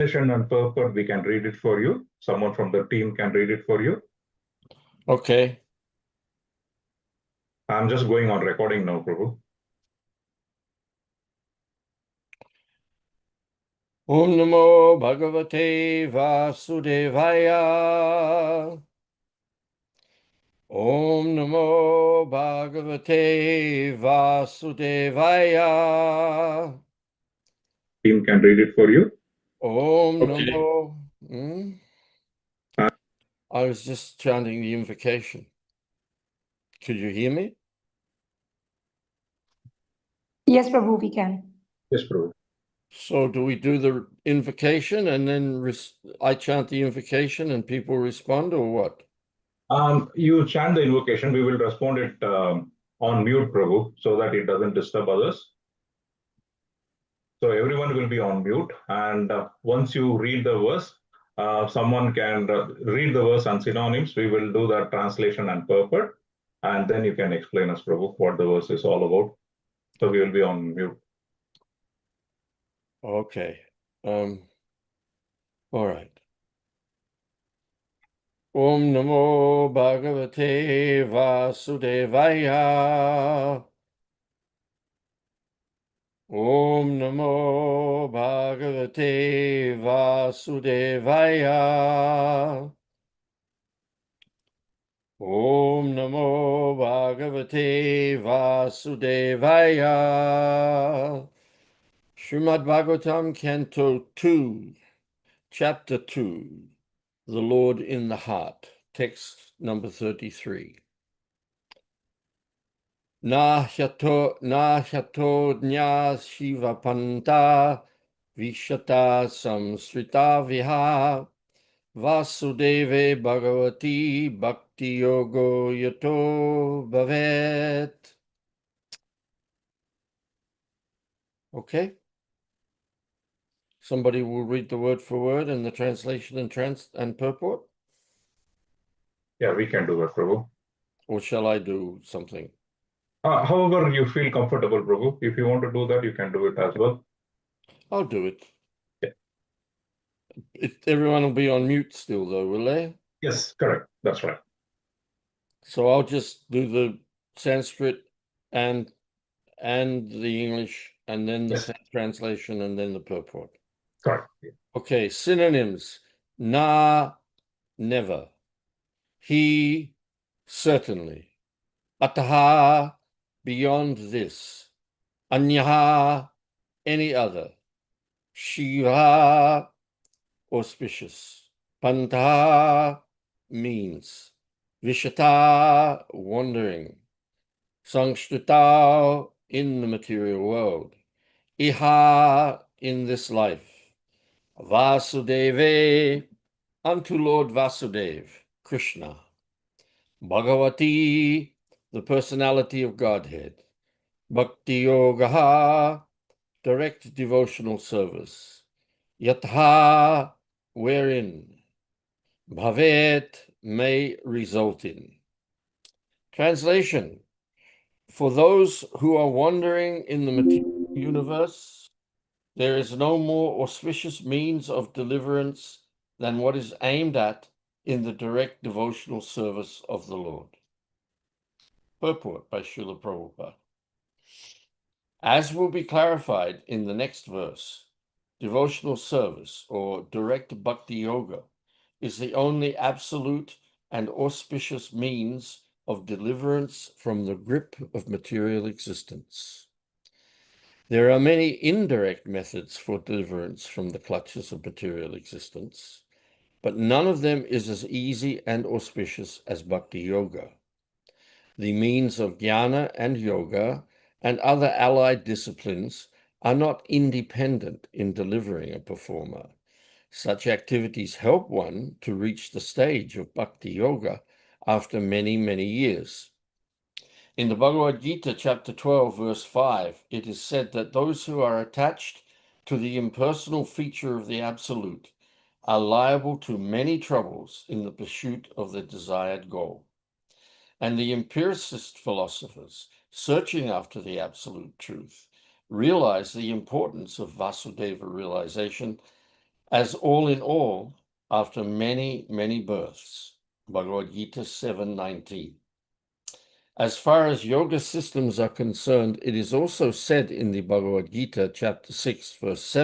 And purport, we can read it for you. Someone from the team can read it for you. Okay. I'm just going on recording now, Prabhu. Om Namo Bhagavate Vasudevaya. Om Namo Bhagavate Vasudevaya. Team can read it for you. Om Okay. Namo. I was just chanting the invocation. Could you hear me? Yes, Prabhu, we can. Yes, Prabhu. So do we do the invocation and then I chant the invocation and people respond, or what? You chant the invocation. We will respond it on mute, Prabhu, so that it doesn't disturb others. So everyone will be on mute. And once you read the verse, someone can read the verse and synonyms. We will do the translation and purport. And then you can explain us, Prabhu, what the verse is all about. So we will be on mute. Okay. All right. Om Namo Bhagavate Vasudevaya. Om Namo Bhagavate Vasudevaya. Om Namo Bhagavate Vasudevaya. Srīmad Bhagavatam, Canto 2, Chapter 2, The Lord in the Heart, text number 33. Na hyato dnya shiva panta vishata samsrita viha vasudeve bhagavati bhakti yogo yato bhavet. Okay. Somebody will read the word for word and the translation and purport? Yeah, we can do that, Prabhu. Or shall I do something? However you feel comfortable, Prabhu. If you want to do that, you can do it as well. I'll do it. Yeah. Everyone will be on mute still, though, will they? Yes, correct. That's right. So I'll just do the Sanskrit and the English, and then the translation, and then the purport. Correct. Yeah. Okay, synonyms. Na, never. He, certainly. Ataha, beyond this. Anyaha, any other. Shiva, auspicious. Panta, means. Vishata, wandering. Sangshrita, in the material world. Iha, in this life. Vasudeve, unto Lord Vasudev, Krishna. Bhagavati, the personality of Godhead. Bhakti Yogaha, direct devotional service. Yatha, wherein. Bhavet, may result in. Translation. For those who are wandering in the material universe, there is no more auspicious means of deliverance than what is aimed at in the direct devotional service of the Lord. Purport by Srila Prabhupada. As will be clarified in the next verse, devotional service or direct bhakti yoga is the only absolute and auspicious means of deliverance from the grip of material existence. There are many indirect methods for deliverance from the clutches of material existence, but none of them is as easy and auspicious as bhakti yoga. The means of jnana and yoga and other allied disciplines are not independent in delivering a performer. Such activities help one to reach the stage of bhakti yoga after many, many years. In the Bhagavad Gita, chapter 12, verse 5, it is said that those who are attached to the impersonal feature of the Absolute are liable to many troubles in the pursuit of the desired goal. And the empiricist philosophers, searching after the absolute truth, realize the importance of Vasudeva realization as all in all, after many, many births. Bhagavad Gita 7:19. As far as yoga systems are concerned, it is also said in the Bhagavad Gita, chapter 6, verse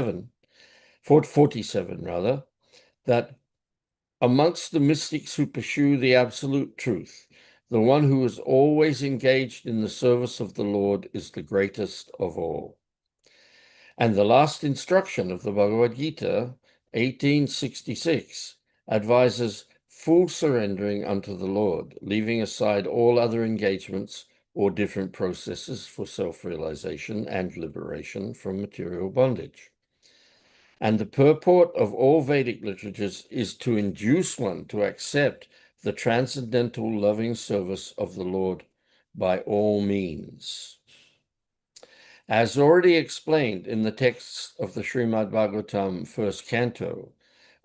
47 rather, that amongst the mystics who pursue the absolute truth, the one who is always engaged in the service of the Lord is the greatest of all. And the last instruction of the Bhagavad Gita, 1866, advises full surrendering unto the Lord, leaving aside all other engagements or different processes for self-realization and liberation from material bondage. And the purport of all Vedic literatures is to induce one to accept the transcendental loving service of the Lord by all means. As already explained in the texts of the Srīmad Bhagavatam first canto,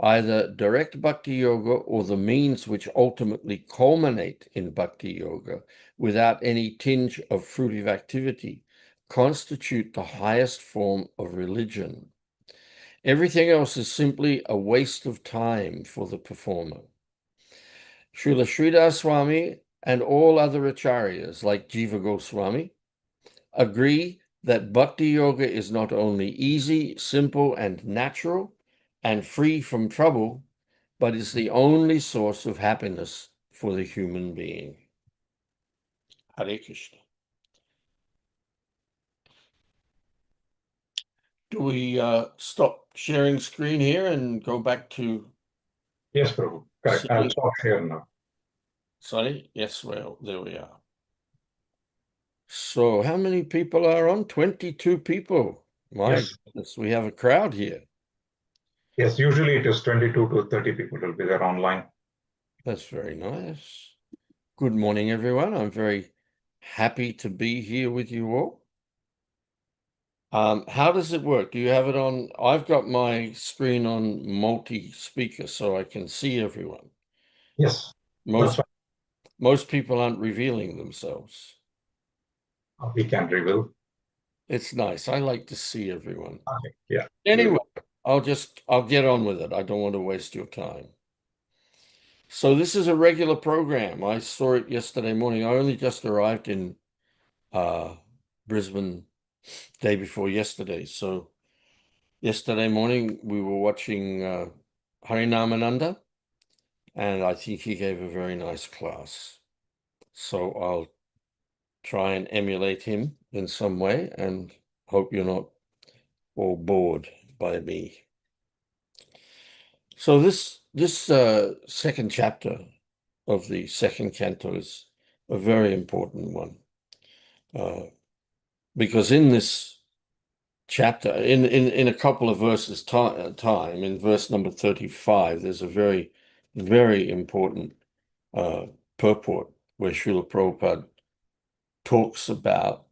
either direct bhakti yoga or the means which ultimately culminate in bhakti yoga without any tinge of fruitive activity constitute the highest form of religion. Everything else is simply a waste of time for the performer. Srila Sridhar Swami and all other acharyas like Jiva Goswami agree that bhakti yoga is not only easy, simple, and natural, and free from trouble, but is the only source of happiness for the human being. Hare Krishna. Do we stop sharing screen here and go back to... Yes, Prabhu. Correct. I'll stop share now. Sorry? Yes, well, there we are. So how many people are on? 22 people. My goodness, we have a crowd here. Yes, usually it is 22 to 30 people will be there online. That's very nice. Good morning, everyone. I'm very happy to be here with you all. How does it work? Do you have it on? I've got my screen on multi-speaker so I can see everyone. Yes. Most people aren't revealing themselves. We can reveal. It's nice. I like to see everyone. Okay. Yeah. Anyway, I'll get on with it. I don't want to waste your time. So this is a regular program. I saw it yesterday morning. I only just arrived in Brisbane day before yesterday. So yesterday morning we were watching Harinamananda, and I think he gave a very nice class. So I'll try and emulate him in some way and hope you're not all bored by me. So this second chapter of the second canto is a very important one, because in this chapter, in a couple of verses time, in verse number 35, there's a very, very important purport where Srila Prabhupada talks about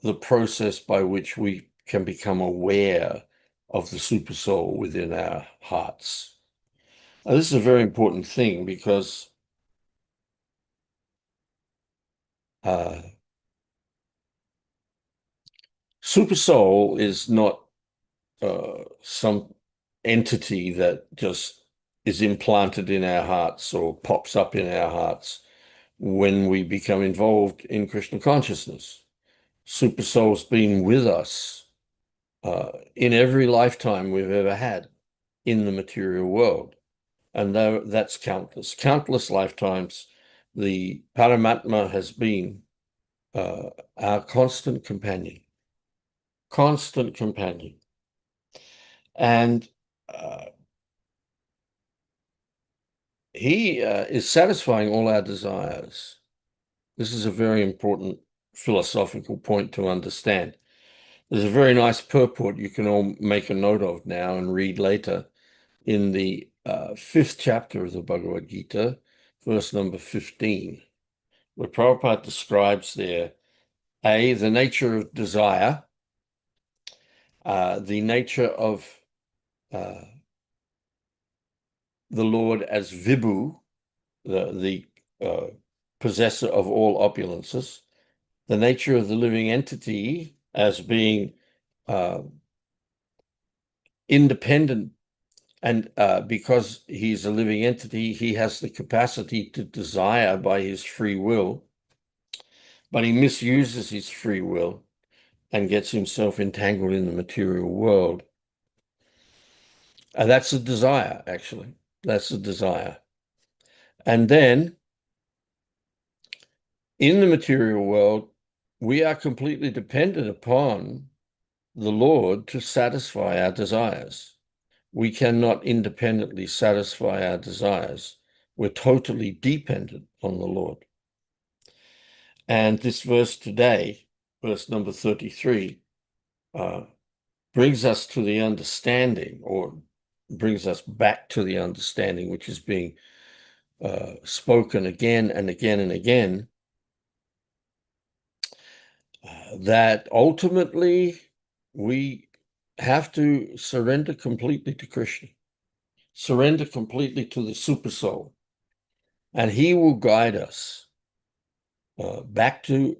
the process by which we can become aware of the super soul within our hearts. Now, this is a very important thing because super soul is not some entity that just is implanted in our hearts or pops up in our hearts when we become involved in Krishna consciousness. Super soul's been with us in every lifetime we've ever had in the material world. And that's countless lifetimes. The Paramatma has been our constant companion. And he is satisfying all our desires. This is a very important philosophical point to understand. There's a very nice purport you can all make a note of now and read later in the 5th chapter of the Bhagavad Gita, verse number 15, where Prabhupada describes there, the nature of desire, the nature of the Lord as Vibhu, the possessor of all opulences, the nature of the living entity as being independent And because he's a living entity, he has the capacity to desire by his free will, but he misuses his free will and gets himself entangled in the material world. And that's a desire, actually. That's a desire. And then in the material world, we are completely dependent upon the Lord to satisfy our desires. We cannot independently satisfy our desires. We're totally dependent on the Lord. And this verse today, verse number 33, brings us to the understanding, or brings us back to the understanding, which is being spoken again and again and again, that ultimately we have to surrender completely to Krishna, surrender completely to the Supersoul, and he will guide us back to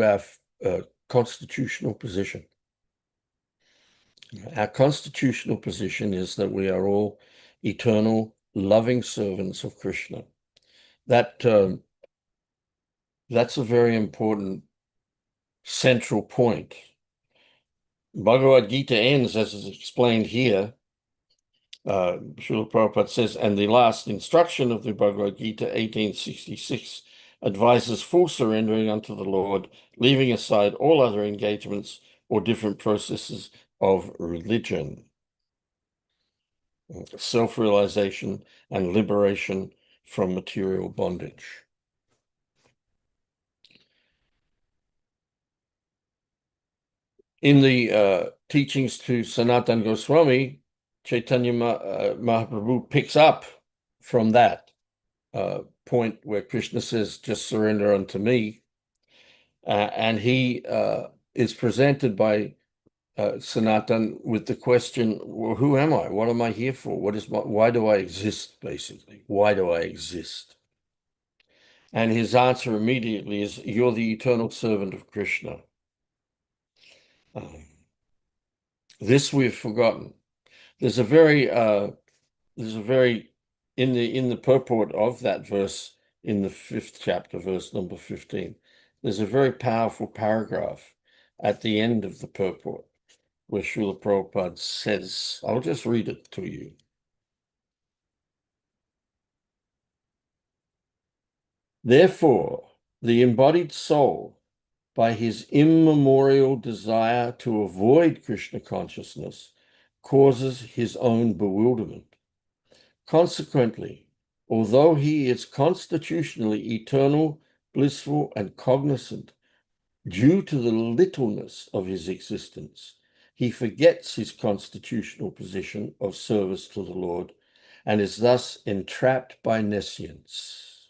our constitutional position. Our constitutional position is that we are all eternal, loving servants of Krishna. That's a very important central point. Bhagavad Gita ends, as is explained here. Srila Prabhupada says, and the last instruction of the Bhagavad Gita, 1866, advises full surrendering unto the Lord, leaving aside all other engagements or different processes of religion. Self-realization and liberation from material bondage. In the teachings to Sanatana Goswami, Chaitanya Mahaprabhu picks up from that point where Krishna says, just surrender unto me. And he is presented by Sanatan with the question, well, who am I? What am I here for? Why do I exist, basically? Why do I exist? And his answer immediately is, you're the eternal servant of Krishna. This we've forgotten. There's a very in the purport of that verse in the 5th chapter, verse number 15, there's a very powerful paragraph at the end of the purport where Srila Prabhupada says, I'll just read it to you. Therefore, the embodied soul, by his immemorial desire to avoid Krishna consciousness, causes his own bewilderment. Consequently, although he is constitutionally eternal, blissful, and cognizant, due to the littleness of his existence, he forgets his constitutional position of service to the Lord and is thus entrapped by nescience.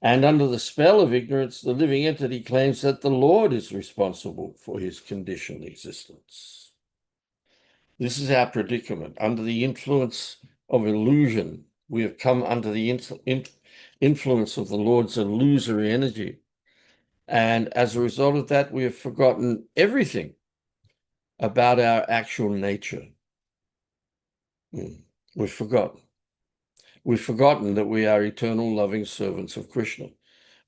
And under the spell of ignorance, the living entity claims that the Lord is responsible for his conditioned existence. This is our predicament. Under the influence of illusion, we have come under the influence of the Lord's illusory energy. And as a result of that, we have forgotten everything about our actual nature. We've forgotten. We've forgotten that we are eternal, loving servants of Krishna.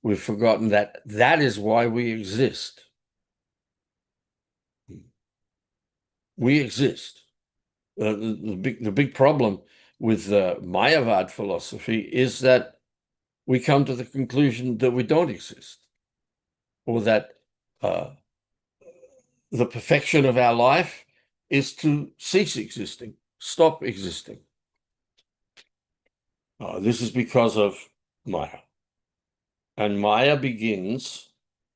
We've forgotten that that is why we exist. We exist. The big problem with Mayavad philosophy is that we come to the conclusion that we don't exist, or that the perfection of our life is to cease existing, stop existing. This is because of Maya. And Maya begins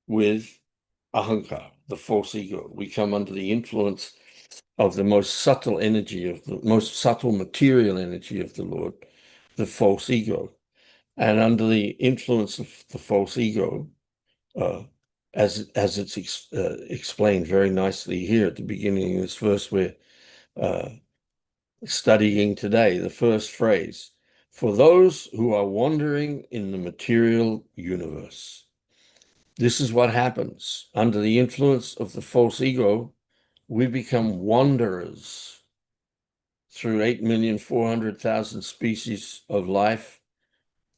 with ahankar, the false ego. We come under the influence of the most subtle energy, of the most subtle material energy of the Lord, the false ego. And under the influence of the false ego, as it's explained very nicely here at the beginning of this verse we're studying today, the first phrase, for those who are wandering in the material universe. This is what happens. Under the influence of the false ego, we become wanderers through 8,400,000 species of life,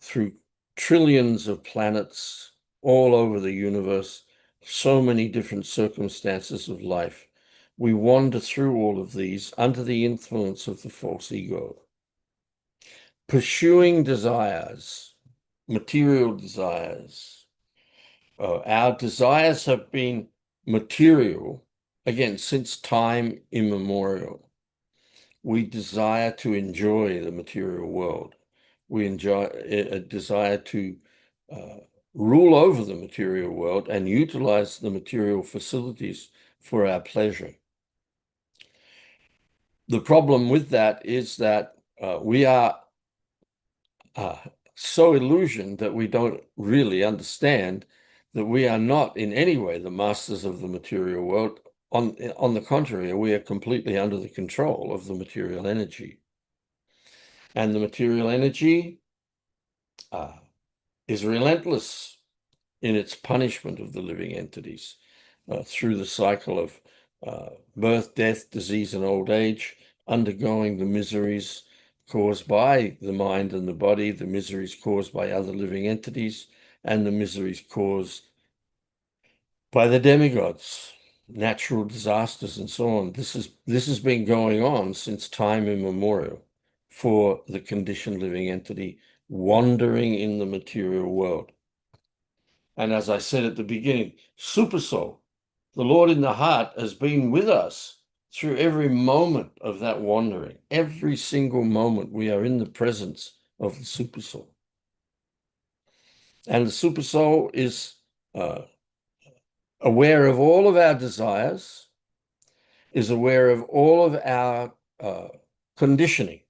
through trillions of planets all over the universe, so many different circumstances of life. We wander through all of these under the influence of the false ego, pursuing desires, material desires. Our desires have been material, again, since time immemorial. We desire to enjoy the material world. We enjoy a desire to rule over the material world and utilize the material facilities for our pleasure. The problem with that is that we are so illusioned that we don't really understand that we are not in any way the masters of the material world. On the contrary, we are completely under the control of the material energy. And the material energy is relentless in its punishment of the living entities through the cycle of birth, death, disease, and old age, undergoing the miseries caused by the mind and the body, the miseries caused by other living entities, and the miseries caused by the demigods, natural disasters, and so on. This has been going on since time immemorial for the conditioned living entity wandering in the material world. And as I said at the beginning, Supersoul, the Lord in the heart, has been with us through every moment of that wandering. Every single moment we are in the presence of the Supersoul. And the Supersoul is aware of all of our desires, is aware of all of our conditioning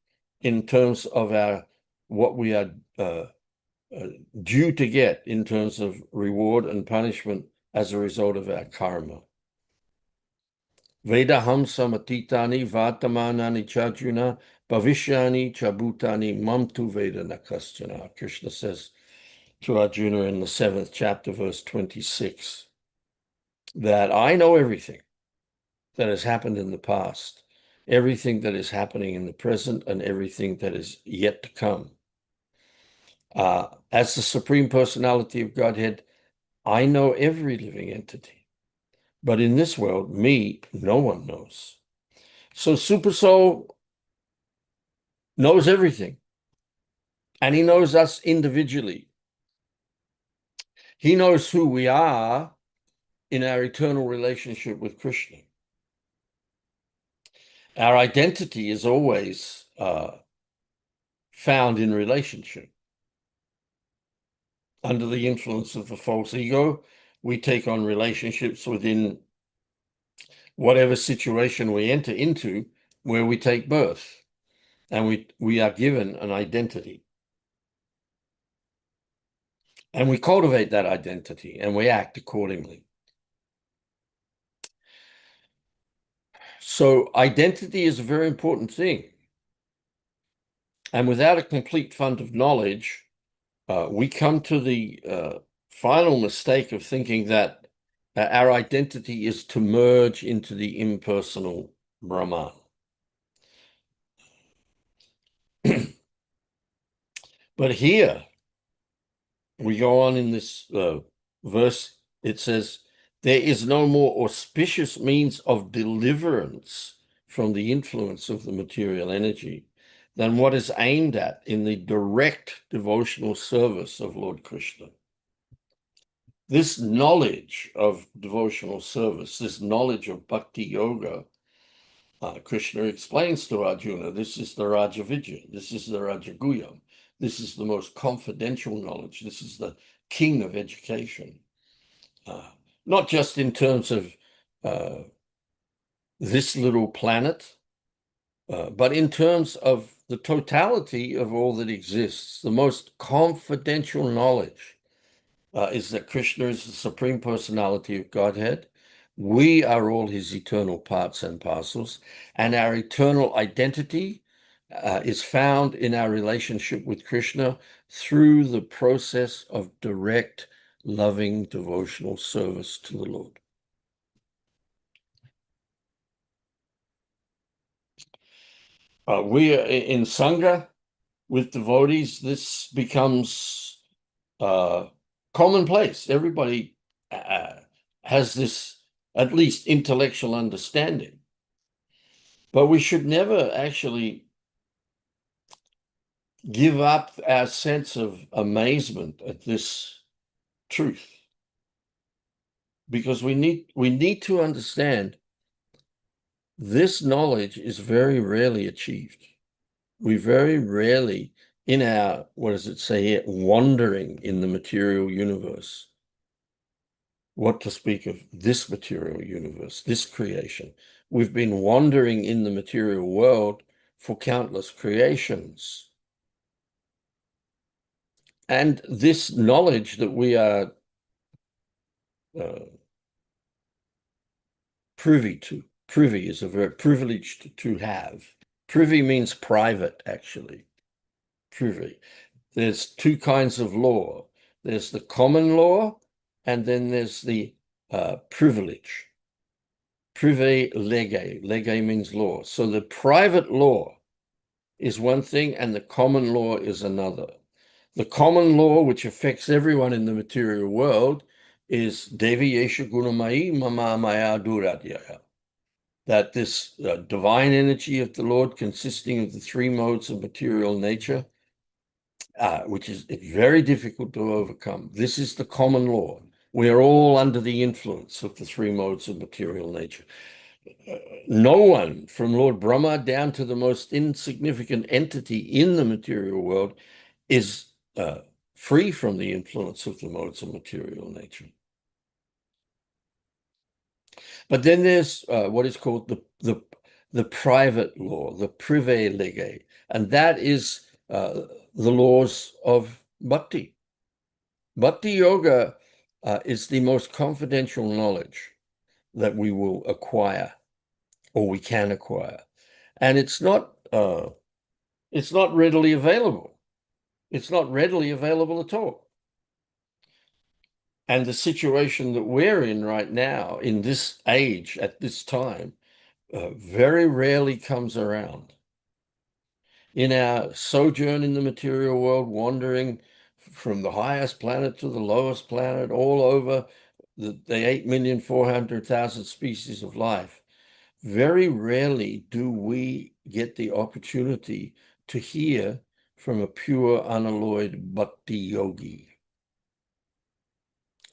in terms of what we are due to get in terms of reward and punishment as a result of our karma. Vedaham samatitani vartamanani chajuna bhavishyani chabutani mamtu veda nakasyana. Krishna says to Arjuna in the 7th chapter, verse 26, that I know everything that has happened in the past, everything that is happening in the present, and everything that is yet to come. As the Supreme Personality of Godhead, I know every living entity. But in this world, me, no one knows. So Supersoul knows everything. And he knows us individually. He knows who we are in our eternal relationship with Krishna. Our identity is always found in relationship. Under the influence of the false ego, we take on relationships within whatever situation we enter into where we take birth. And we are given an identity. And we cultivate that identity and we act accordingly. So identity is a very important thing. And without a complete fund of knowledge, we come to the final mistake of thinking that our identity is to merge into the impersonal Brahman. But here, we go on in this verse, it says, there is no more auspicious means of deliverance from the influence of the material energy than what is aimed at in the direct devotional service of Lord Krishna. This knowledge of devotional service, this knowledge of bhakti yoga, Krishna explains to Arjuna, this is the Rajavidya, this is the Rajaguyam, this is the most confidential knowledge, this is the king of education. Not just in terms of this little planet, but in terms of the totality of all that exists. The most confidential knowledge is that Krishna is the Supreme Personality of Godhead. We are all his eternal parts and parcels, and our eternal identity is found in our relationship with Krishna through the process of direct, loving, devotional service to the Lord. we are in Sangha with devotees, this becomes commonplace. Everybody has this at least intellectual understanding. But we should never actually give up our sense of amazement at this truth. Because we need to understand this knowledge is very rarely achieved. We very rarely, in our, what does it say here, wandering in the material universe, what to speak of this material universe, this creation. We've been wandering in the material world for countless creations. And this knowledge that we are privy is a very privileged to have. Privy means private, actually. Privy. There's two kinds of law. There's the common law, and then there's the privilege. Privé lege. Lege means law. So the private law is one thing, and the common law is another. The common law, which affects everyone in the material world, is Devi Yesha Gunamai Mama Maya Duradyaya. That this divine energy of the Lord, consisting of the three modes of material nature, which is very difficult to overcome. This is the common law. We are all under the influence of the three modes of material nature. No one, from Lord Brahma down to the most insignificant entity in the material world, is free from the influence of the modes of material nature. But then there's what is called the private law, the privé lege, and that is the laws of bhakti. Bhakti yoga is the most confidential knowledge that we will acquire, or we can acquire, and it's not readily available. It's not readily available at all. And the situation that we're in right now, in this age, at this time, very rarely comes around. In our sojourn in the material world, wandering from the highest planet to the lowest planet, all over the 8,400,000 species of life, very rarely do we get the opportunity to hear from a pure, unalloyed bhakti yogi.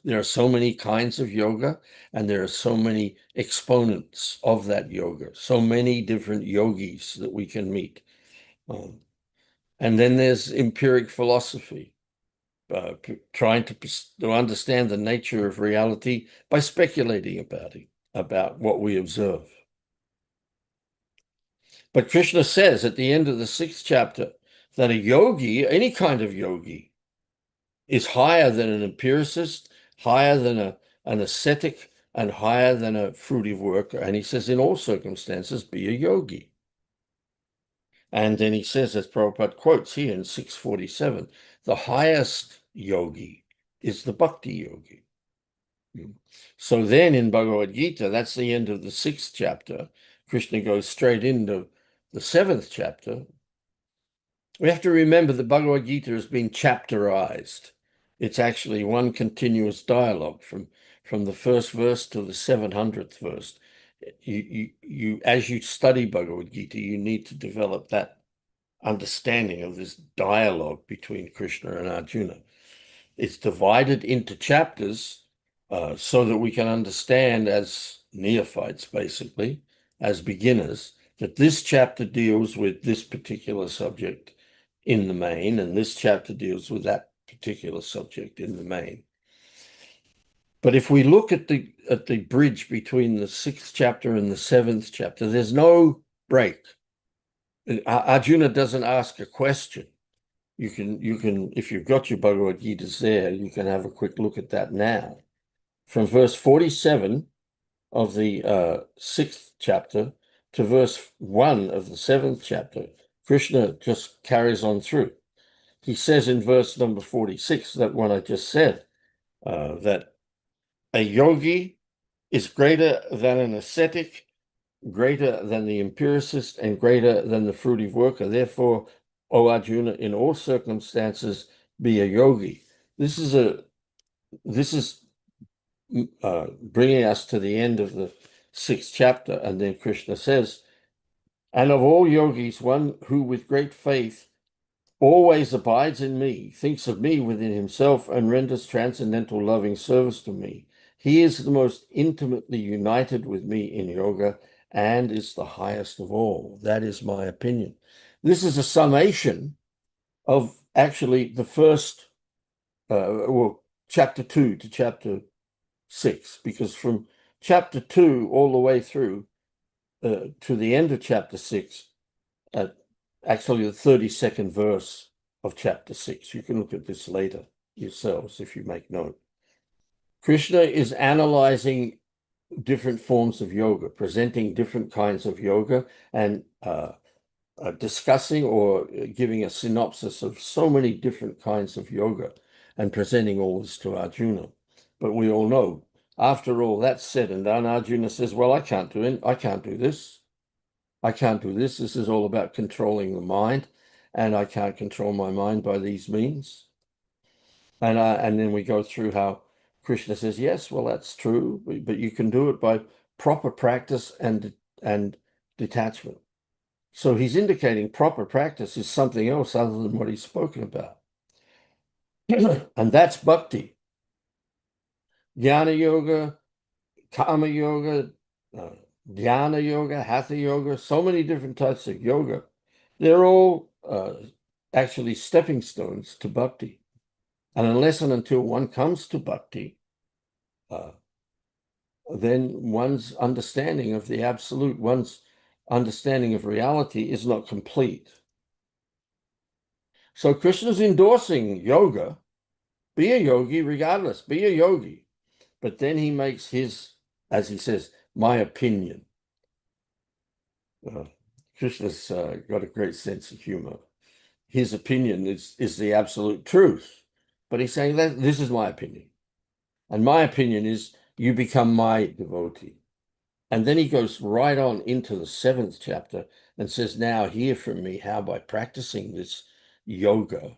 There are so many kinds of yoga, and there are so many exponents of that yoga, so many different yogis that we can meet. And then there's empiric philosophy, trying to understand the nature of reality by speculating about what we observe. But Krishna says at the end of the 6th chapter that a yogi, any kind of yogi, is higher than an empiricist, higher than an ascetic, and higher than a fruitive worker. And he says, in all circumstances, be a yogi. And then he says, as Prabhupada quotes here in 647, the highest yogi is the bhakti yogi. So then in Bhagavad Gita, that's the end of the 6th chapter. Krishna goes straight into the 7th chapter. We have to remember that Bhagavad Gita has been chapterized. It's actually one continuous dialogue from the first verse to the 700th verse. You as you study Bhagavad Gita, you need to develop that understanding of this dialogue between Krishna and Arjuna. It's divided into chapters so that we can understand as neophytes, basically, as beginners, that this chapter deals with this particular subject in the main, and this chapter deals with that particular subject in the main. But if we look at the bridge between the 6th chapter and the 7th chapter, there's no break. Arjuna doesn't ask a question. You can, if you've got your Bhagavad Gitas there, you can have a quick look at that now. From verse 47 of the 6th chapter to verse 1 of the 7th chapter, Krishna just carries on through. He says in verse number 46, that one I just said, that a yogi is greater than an ascetic, greater than the empiricist and greater than the fruitive worker. Therefore, O Arjuna, in all circumstances, be a yogi. This is bringing us to the end of the 6th chapter, and then Krishna says, and of all yogis, one who with great faith always abides in me, thinks of me within himself, and renders transcendental loving service to me. He is the most intimately united with me in yoga and is the highest of all. That is my opinion. This is a summation of actually the first, chapter 2 to chapter 6, because from chapter 2 all the way through to the end of chapter 6, actually the 32nd verse of chapter 6. You can look at this later yourselves if you make note. Krishna is analyzing different forms of yoga, presenting different kinds of yoga, and discussing or giving a synopsis of so many different kinds of yoga and presenting all this to Arjuna. But we all know, after all that's said and done, Arjuna says, well, I can't do this. I can't do this. This is all about controlling the mind, and I can't control my mind by these means. And then we go through how Krishna says, yes, well, that's true, but you can do it by proper practice and detachment. So he's indicating proper practice is something else other than what he's spoken about. And that's bhakti. Jnana yoga, kama yoga, dhyana yoga, hatha yoga, so many different types of yoga. They're all actually stepping stones to bhakti. And unless and until one comes to bhakti, then one's understanding of the absolute, one's understanding of reality is not complete. So Krishna's endorsing yoga. Be a yogi regardless, be a yogi. But then he makes his, as he says, my opinion. Krishna's got a great sense of humor. His opinion is the absolute truth. But he's saying that this is my opinion. And my opinion is you become my devotee. And then he goes right on into the 7th chapter and says, now hear from me how by practicing this yoga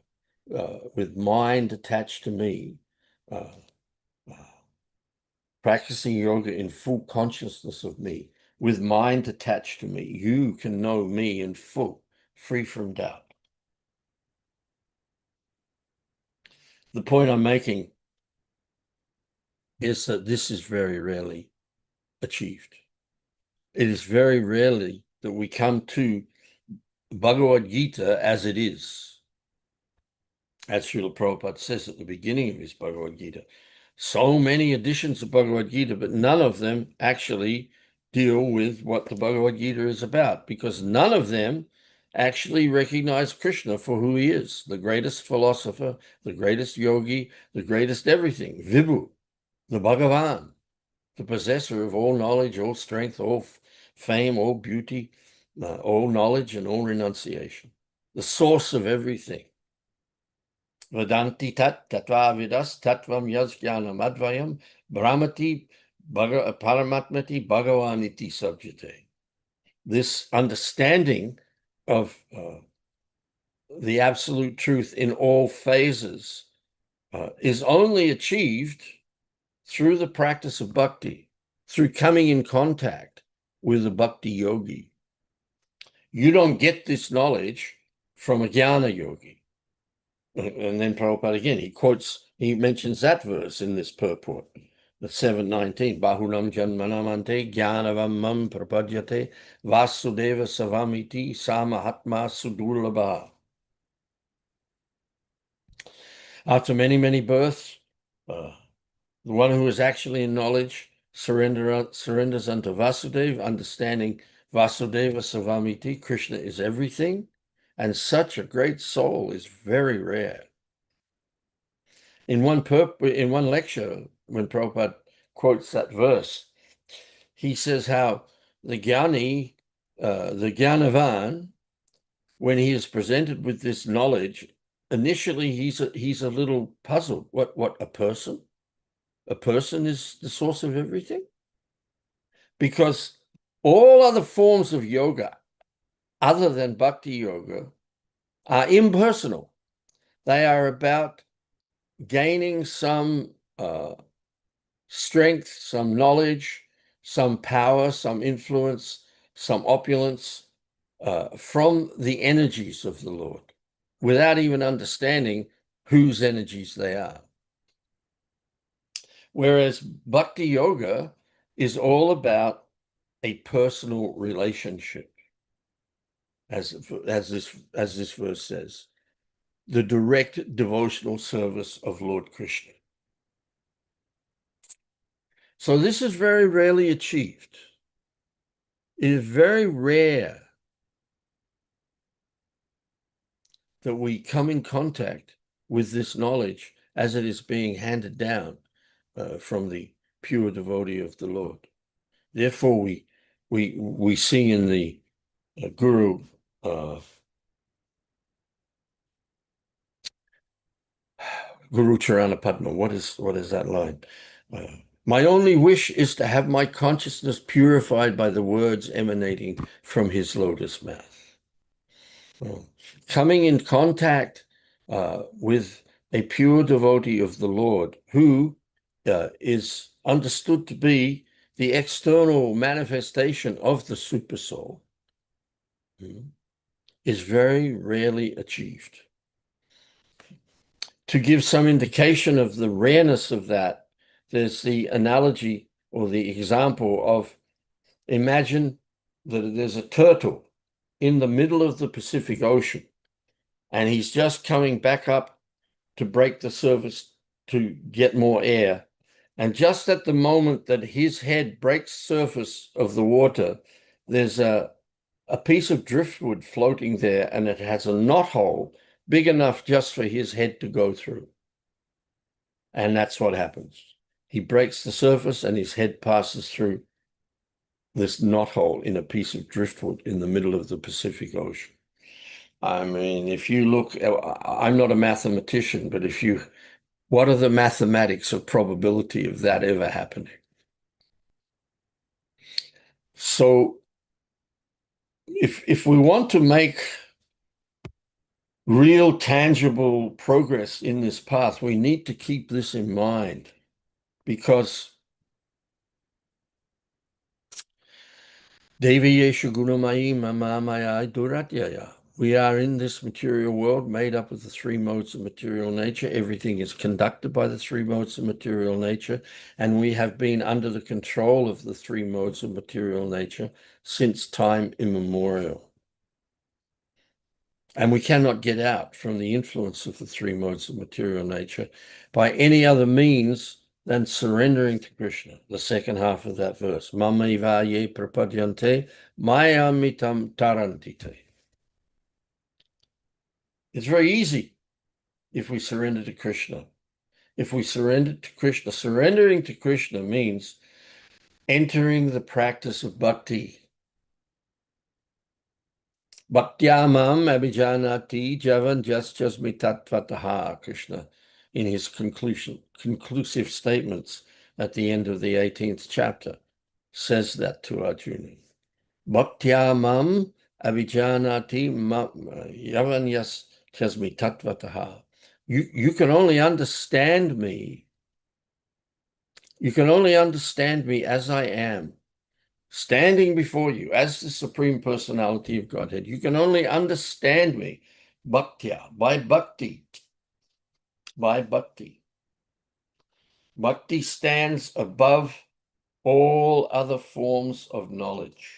with mind attached to me, practicing yoga in full consciousness of me, with mind attached to me, you can know me in full, free from doubt. The point I'm making is that this is very rarely achieved. It is very rarely that we come to Bhagavad Gita as it is. As Srila Prabhupada says at the beginning of his Bhagavad Gita, so many editions of Bhagavad Gita, but none of them actually deal with what the Bhagavad Gita is about, because none of them actually recognize Krishna for who he is, the greatest philosopher, the greatest yogi, the greatest everything, Vibhu, the Bhagavan, the possessor of all knowledge, all strength, all fame, all beauty, all knowledge and all renunciation, the source of everything. Vedanti tat tatva vidas tatvam yas jnanam advayam brahmati paramatmati bhagavaniti subjate. This understanding of the absolute truth in all phases is only achieved through the practice of bhakti, through coming in contact with a bhakti yogi. You don't get this knowledge from a jnana yogi. And then Prabhupada again, he mentions that verse in this purport, the 719, Bahunam Janmanamante Jnanavam Mam Prapadyate Vasudeva Savamiti Samahatma Sudurlabha. After many, many births, the one who is actually in knowledge surrenders unto Vasudeva, understanding Vasudeva Savamiti, Krishna is everything, and such a great soul is very rare. In one lecture, when Prabhupada quotes that verse, he says how the Jnani, the Jnanavan, when he is presented with this knowledge, initially he's a little puzzled. What a person? A person is the source of everything? Because All other forms of yoga, other than bhakti yoga, are impersonal. They are about gaining some strength, some knowledge, some power, some influence, some opulence from the energies of the Lord, without even understanding whose energies they are. Whereas bhakti yoga is all about a personal relationship, as this verse says, the direct devotional service of Lord Krishna. So this is very rarely achieved. It is very rare that we come in contact with this knowledge as it is being handed down from the pure devotee of the Lord. Therefore, we see in the Guru Guru Charana Padma. What is that line? My only wish is to have my consciousness purified by the words emanating from his lotus mouth. Coming in contact with a pure devotee of the Lord who is understood to be the external manifestation of the Supersoul is very rarely achieved. To give some indication of the rareness of that, there's the analogy or the example of, imagine that there's a turtle in the middle of the Pacific Ocean, and he's just coming back up to break the surface to get more air. And just at the moment that his head breaks surface of the water, there's a piece of driftwood floating there, and it has a knothole big enough just for his head to go through. And that's what happens. He breaks the surface and his head passes through this knothole in a piece of driftwood in the middle of the Pacific Ocean. I mean, if you look, I'm not a mathematician, but what are the mathematics of probability of that ever happening? So if we want to make real tangible progress in this path, we need to keep this in mind, because Devi Yeshu Gunamayi Mamamaya Duratyaya. We are in this material world made up of the three modes of material nature. Everything is conducted by the three modes of material nature, and we have been under the control of the three modes of material nature since time immemorial. And we cannot get out from the influence of the three modes of material nature by any other means than surrendering to Krishna, the second half of that verse. Mamaiva ye prapadyante mayamitam tarantite. It's very easy if we surrender to Krishna. If we surrender to Krishna, surrendering to Krishna means entering the practice of bhakti. Bhaktyamam abhijanati javan jasjasmi tattvataha, Krishna, in his conclusive statements at the end of the 18th chapter, says that to Arjuna. Bhaktyamam abhijanati javan jasjasmi tattvataha. You can only understand me. You can only understand me as I am, standing before you as the Supreme Personality of Godhead. You can only understand me bhaktya, by bhakti. By bhakti. Bhakti stands above all other forms of knowledge.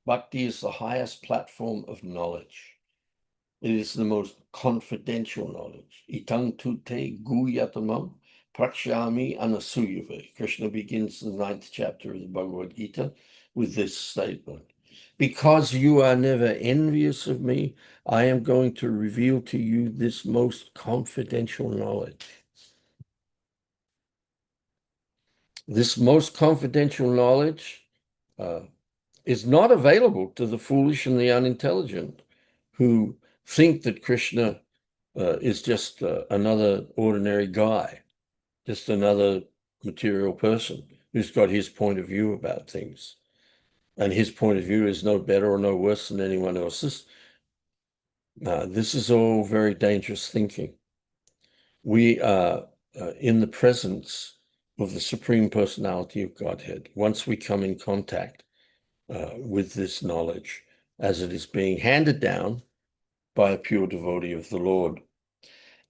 Bhakti is the highest platform of knowledge. It is the most confidential knowledge. Itang tute guyatamam prakshami anasuyave. Krishna begins the 9th chapter of the Bhagavad Gita with this statement. Because you are never envious of me, I am going to reveal to you this most confidential knowledge. This most confidential knowledge is not available to the foolish and the unintelligent who think that Krishna is just another ordinary guy, just another material person who's got his point of view about things. and his point of view is no better or no worse than anyone else's. This is all very dangerous thinking. We are in the presence of the Supreme Personality of Godhead. Once we come in contact with this knowledge as it is being handed down by a pure devotee of the Lord.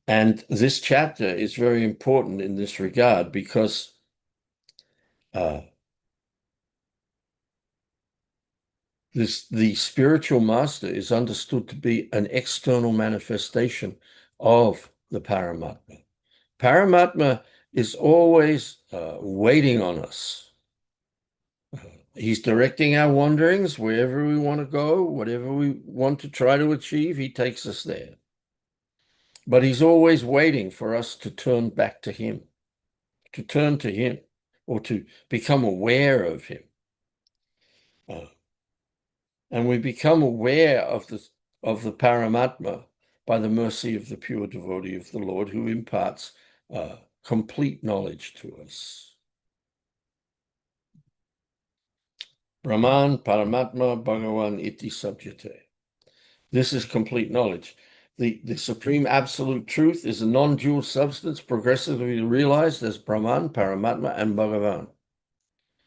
And this chapter is very important in this regard because the spiritual master is understood to be an external manifestation of the Paramatma. Paramatma is always waiting on us. He's directing our wanderings wherever we want to go, whatever we want to try to achieve, he takes us there. But he's always waiting for us to turn back to him, to turn to him, or to become aware of him. And we become aware of the Paramatma by the mercy of the pure devotee of the Lord, who imparts complete knowledge to us. Brahman, Paramatma, Bhagavan iti sabjate. This is complete knowledge. The supreme absolute truth is a non-dual substance progressively realized as Brahman, Paramatma, and Bhagavan.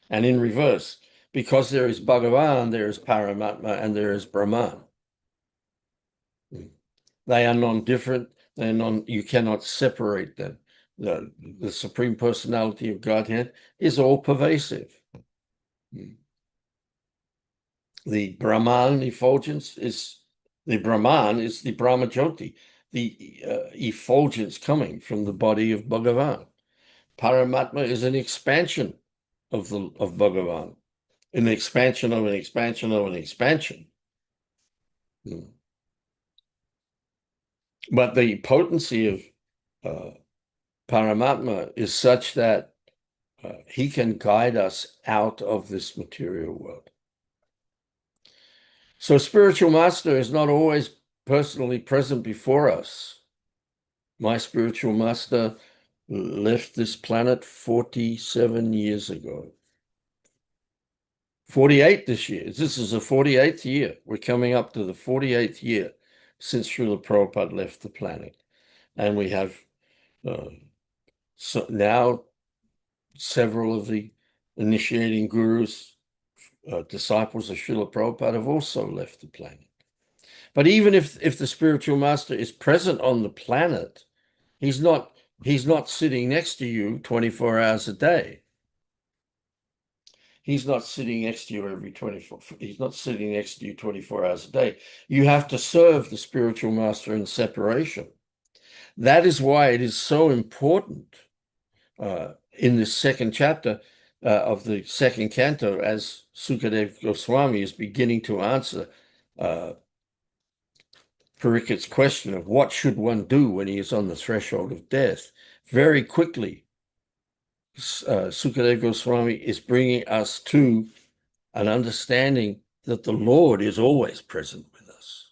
And in reverse, because there is Bhagavan, there is Paramatma, and there is Brahman. They are non-different. You cannot separate them. The Supreme Personality of Godhead is all pervasive. The Brahman effulgence is the Brahman is the Brahmajyoti, the effulgence coming from the body of Bhagavan. Paramatma is an expansion of Bhagavan, an expansion of an expansion of an expansion. But the potency of Paramatma is such that he can guide us out of this material world. So spiritual master is not always personally present before us. My spiritual master left this planet 47 years ago. 48 this year. This is the 48th year. We're coming up to the 48th year since Srila Prabhupada left the planet. And we have so now several of the initiating gurus, disciples of Srila Prabhupada have also left the planet. But even if the spiritual master is present on the planet, he's not sitting next to you 24 hours a day. He's not sitting next to you he's not sitting next to you 24 hours a day. You have to serve the spiritual master in separation. That is why it is so important in this second chapter of the second canto, as Sukadeva Goswami is beginning to answer Parikit's question of what should one do when he is on the threshold of death. Very quickly, Sukadeva Goswami is bringing us to an understanding that the Lord is always present with us.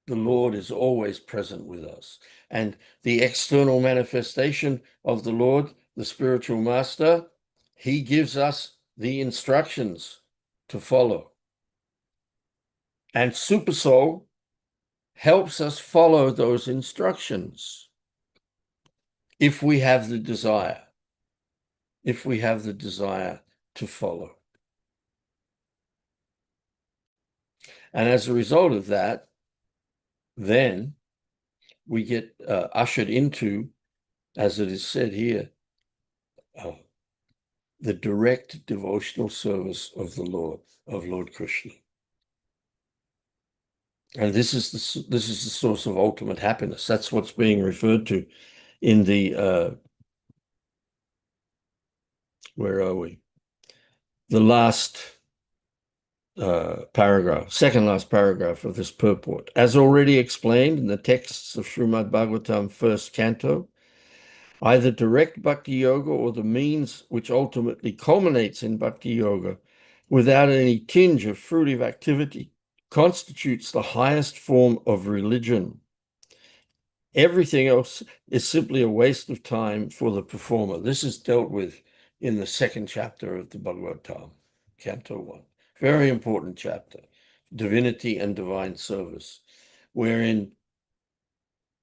The Lord is always present with us. And the external manifestation of the Lord, the spiritual master, he gives us the instructions to follow. And Supersoul helps us follow those instructions if we have the desire, to follow. And as a result of that, then we get ushered into, as it is said here, the direct devotional service of the Lord, of Lord Krishna. And this is the source of ultimate happiness. That's what's being referred to in the where are we? The last paragraph, second last paragraph of this purport. As already explained in the texts of Srīmad Bhagavatam first canto, either direct bhakti yoga or the means which ultimately culminates in bhakti yoga without any tinge of fruitive activity constitutes the highest form of religion. Everything else is simply a waste of time for the performer. This is dealt with in the second chapter of the Bhagavatam. Canto 1. Very important chapter, Divinity and Divine Service, wherein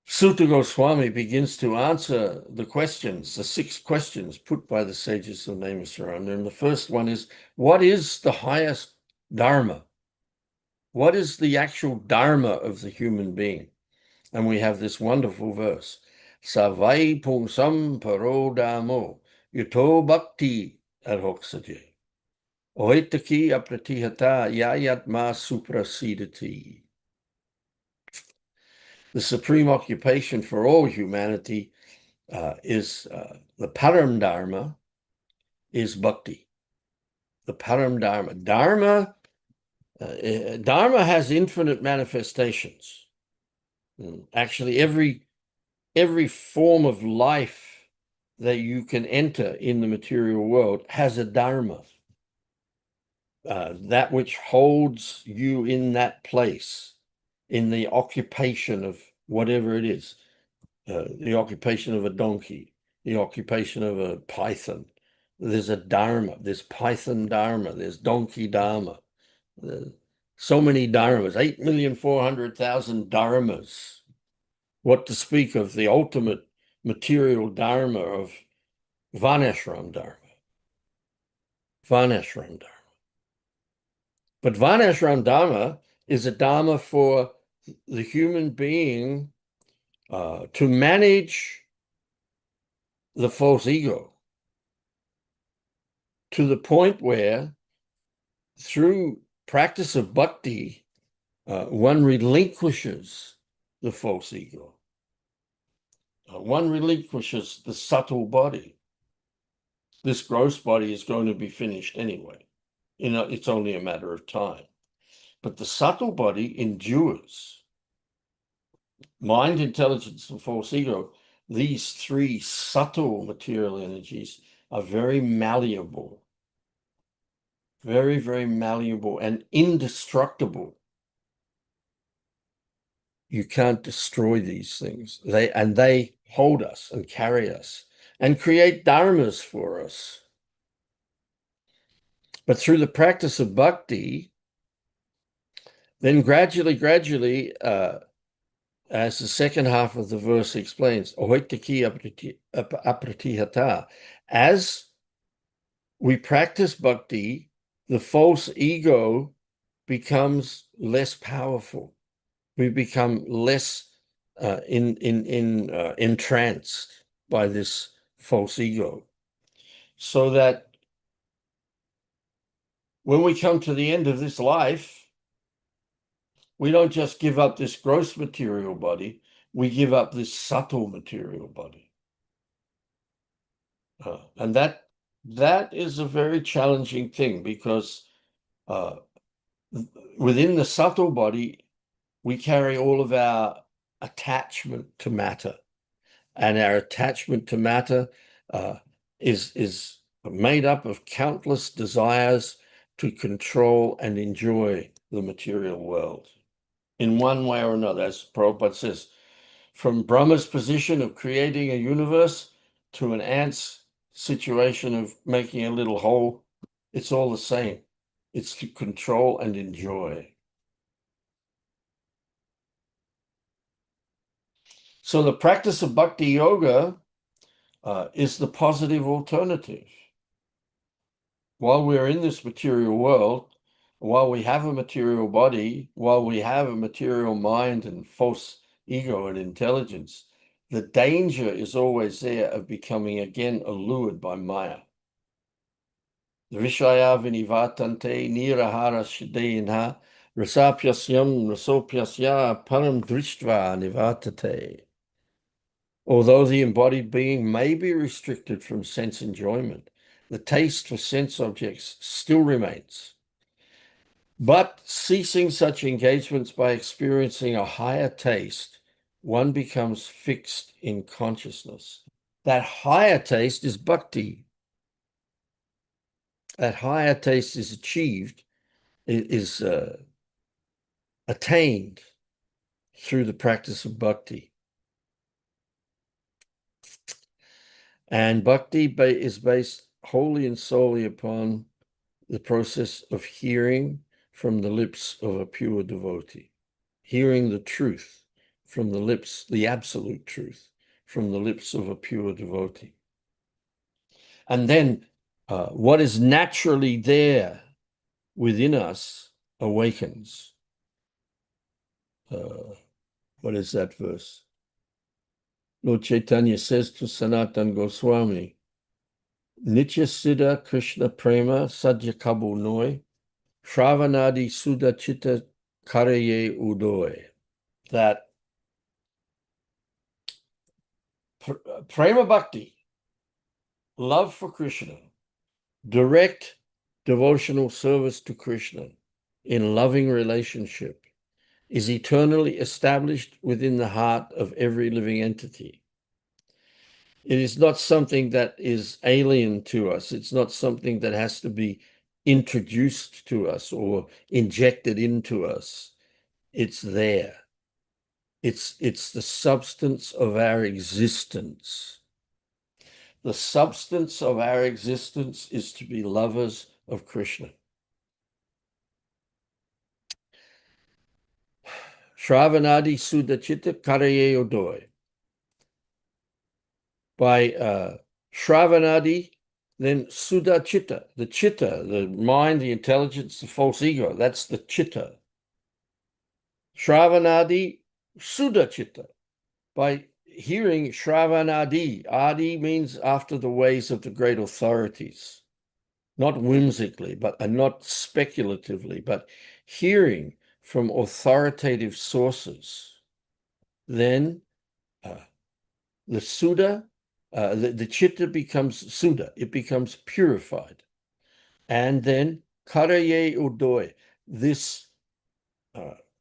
Sutta Goswami begins to answer the questions, the 6 questions put by the sages of Nema Surrender. And the first one is, what is the highest dharma? What is the actual dharma of the human being? And we have this wonderful verse, Savai pungsam paro dhammo, yuto bhakti adhoksaje, oitaki apratihata yayatma suprasidati. The supreme occupation for all humanity is the param dharma is bhakti. The param dharma. Dharma has infinite manifestations. Actually, every form of life that you can enter in the material world has a dharma. That which holds you in that place, in the occupation of whatever it is, the occupation of a donkey, the occupation of a python. There's a dharma, there's python dharma, there's donkey dharma. So many dharmas, 8,400,000 dharmas. What to speak of the ultimate material dharma of Varnashram dharma. Varnashram dharma. But Varnashram dharma is a dharma for the human being to manage the false ego to the point where through practice of bhakti, one relinquishes the false ego. One relinquishes the subtle body. This gross body is going to be finished anyway. It's only a matter of time. But the subtle body endures. Mind, intelligence, and false ego, these 3 subtle material energies are very malleable. Very, very malleable and indestructible. You can't destroy these things. They hold us and carry us and create dharmas for us. But through the practice of bhakti, then gradually, as the second half of the verse explains, as we practice bhakti, the false ego becomes less powerful. We become less entranced by this false ego. So that when we come to the end of this life, we don't just give up this gross material body, we give up this subtle material body. And that is a very challenging thing, because within the subtle body, we carry all of our attachment to matter. And our attachment to matter is made up of countless desires to control and enjoy the material world in one way or another. As Prabhupada says, from Brahma's position of creating a universe to an ant's situation of making a little hole, it's all the same. It's to control and enjoy. So the practice of bhakti yoga is the positive alternative. While we're in this material world, while we have a material body, while we have a material mind and false ego and intelligence, the danger is always there of becoming again allured by Maya. Vishaya vinivatante nirahara shideinha rasapyasyam rasopyasya param drishtva nivatate. Although the embodied being may be restricted from sense enjoyment, the taste for sense objects still remains. But ceasing such engagements by experiencing a higher taste, one becomes fixed in consciousness. That higher taste is bhakti. That higher taste is achieved, is attained through the practice of bhakti. And bhakti is based wholly and solely upon the process of hearing from the lips of a pure devotee, hearing the truth from the lips, the absolute truth, from the lips of a pure devotee. And then what is naturally there within us awakens. What is that verse? Lord Chaitanya says to Sanatan Goswami, Nitya Siddha Krishna Prema Sadhya Kabu Noi, Shravanadi Sudha Chitta Karaye Udoy. That Prema Bhakti, love for Krishna, direct devotional service to Krishna in loving relationship, is eternally established within the heart of every living entity. It is not something that is alien to us. It's not something that has to be introduced to us or injected into us. It's there. It's the substance of our existence. The substance of our existence is to be lovers of Krishna. Shravanadi Sudachita Karaye Odoy. By Shravanadi, then Sudachita, the chitta, the mind, the intelligence, the false ego, that's the chitta. Shravanadi Sudachita. By hearing Shravanadi, Adi means after the ways of the great authorities, not whimsically, and not speculatively, but hearing from authoritative sources, then the Suda, the chitta becomes Suda, it becomes purified. And then Karaye Udoy, this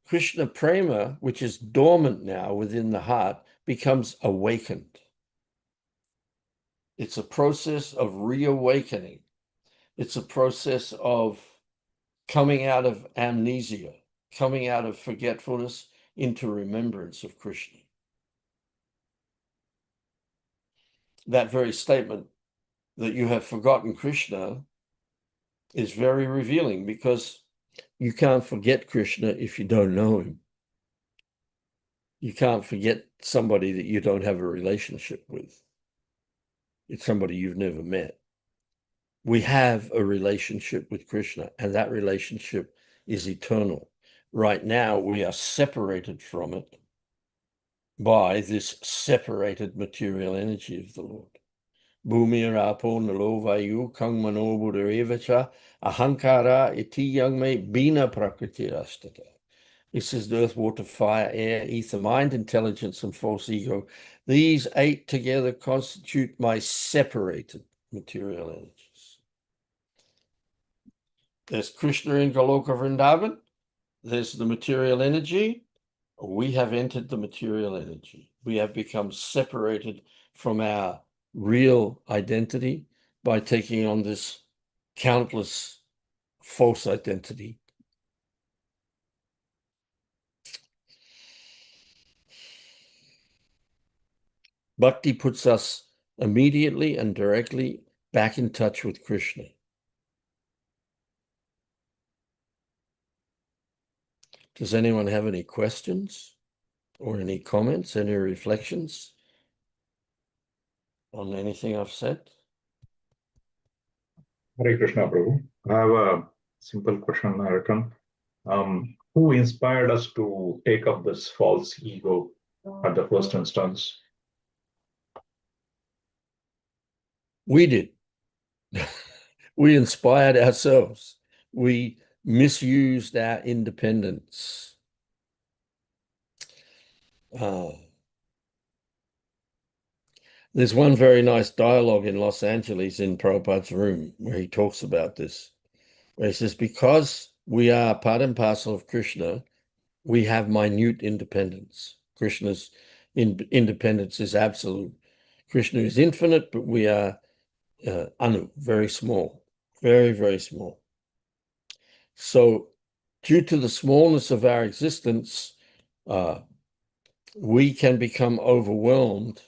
Krishna Prema, which is dormant now within the heart, becomes awakened. It's a process of reawakening. It's a process of coming out of amnesia, coming out of forgetfulness into remembrance of Krishna. That very statement that you have forgotten Krishna is very revealing, because you can't forget Krishna if you don't know him. You can't forget somebody that you don't have a relationship with. It's somebody you've never met. We have a relationship with Krishna, and that relationship is eternal. Right now, we are separated from it by this separated material energy of the Lord. Bhumir apo nalo vayu kang mano buddharevacha ahankara iti yangme bina prakriti astata. This is the earth, water, fire, air, ether, mind, intelligence, and false ego. These 8 together constitute my separated material energies. There's Krishna in Goloka Vrindavan. There's the material energy. We have entered the material energy. We have become separated from our real identity by taking on this countless false identity. Bhakti puts us immediately and directly back in touch with Krishna. Does anyone have any questions or any comments, any reflections on anything I've said? Hare Krishna, Prabhu. I have a simple question, Naratan. Who inspired us to take up this false ego at the first instance? We did. We inspired ourselves. We misused our independence. There's one very nice dialogue in Los Angeles in Prabhupada's room where he talks about this, where he says, because we are part and parcel of Krishna, we have minute independence. Krishna's independence is absolute. Krishna is infinite, but we are anu, very small, very, very small. So due to the smallness of our existence, we can become overwhelmed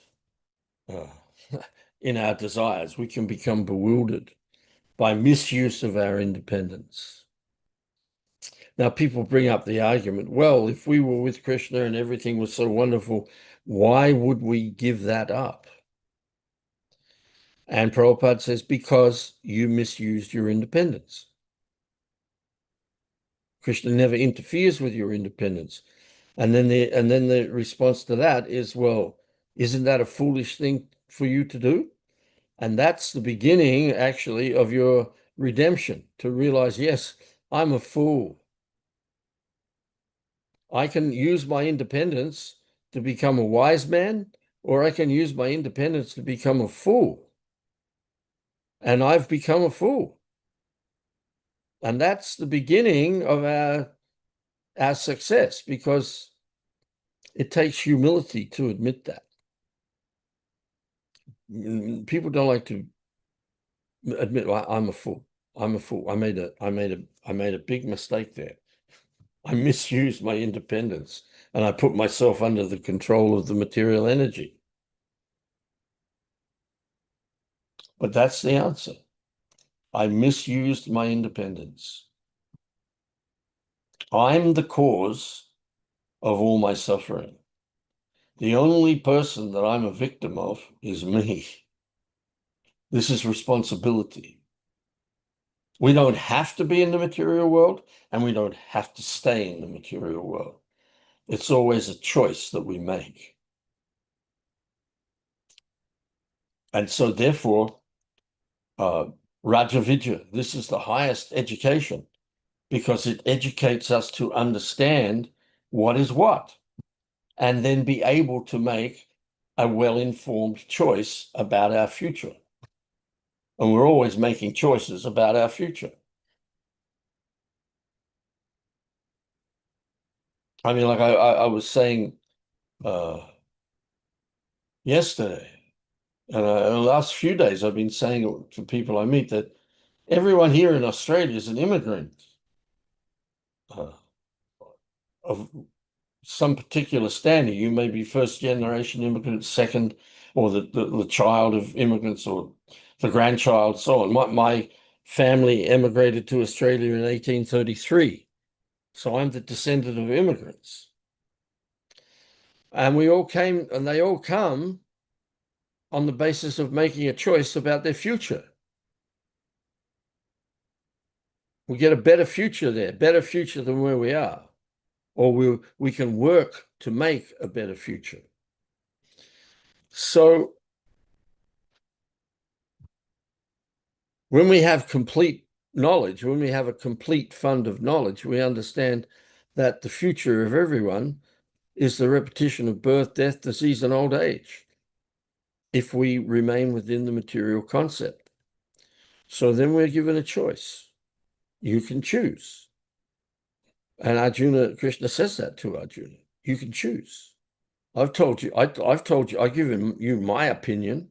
in our desires. We can become bewildered by misuse of our independence. Now, people bring up the argument, well, if we were with Krishna and everything was so wonderful, why would we give that up? And Prabhupada says, because you misused your independence. Krishna never interferes with your independence. And then the response to that is, well, isn't that a foolish thing for you to do? And that's the beginning, actually, of your redemption, to realize, yes, I'm a fool. I can use my independence to become a wise man, or I can use my independence to become a fool. And I've become a fool. And that's the beginning of our success, because it takes humility to admit that. People don't like to admit, well, I'm a fool. I'm a fool. I made a big mistake there. I misused my independence and I put myself under the control of the material energy. But that's the answer. I misused my independence. I'm the cause of all my suffering. The only person that I'm a victim of is me. This is responsibility. We don't have to be in the material world, and we don't have to stay in the material world. It's always a choice that we make. And so therefore, Raja Vidya, this is the highest education, because it educates us to understand what is what, and then be able to make a well-informed choice about our future. And we're always making choices about our future. I mean, like I was saying yesterday, and the last few days I've been saying to people I meet that everyone here in Australia is an immigrant of some particular standing. You may be first generation immigrant, second, or the child of immigrants, or the grandchild, so on. My family emigrated to Australia in 1833. So I'm the descendant of immigrants. And we all came, and they all come on the basis of making a choice about their future. We get a better future there, better future than where we are. Or we can work to make a better future. So when we have complete knowledge, when we have a complete fund of knowledge, we understand that the future of everyone is the repetition of birth, death, disease, and old age, if we remain within the material concept. So then we're given a choice. You can choose. And Arjuna, Krishna says that to Arjuna. You can choose. I've told you, I've given you my opinion.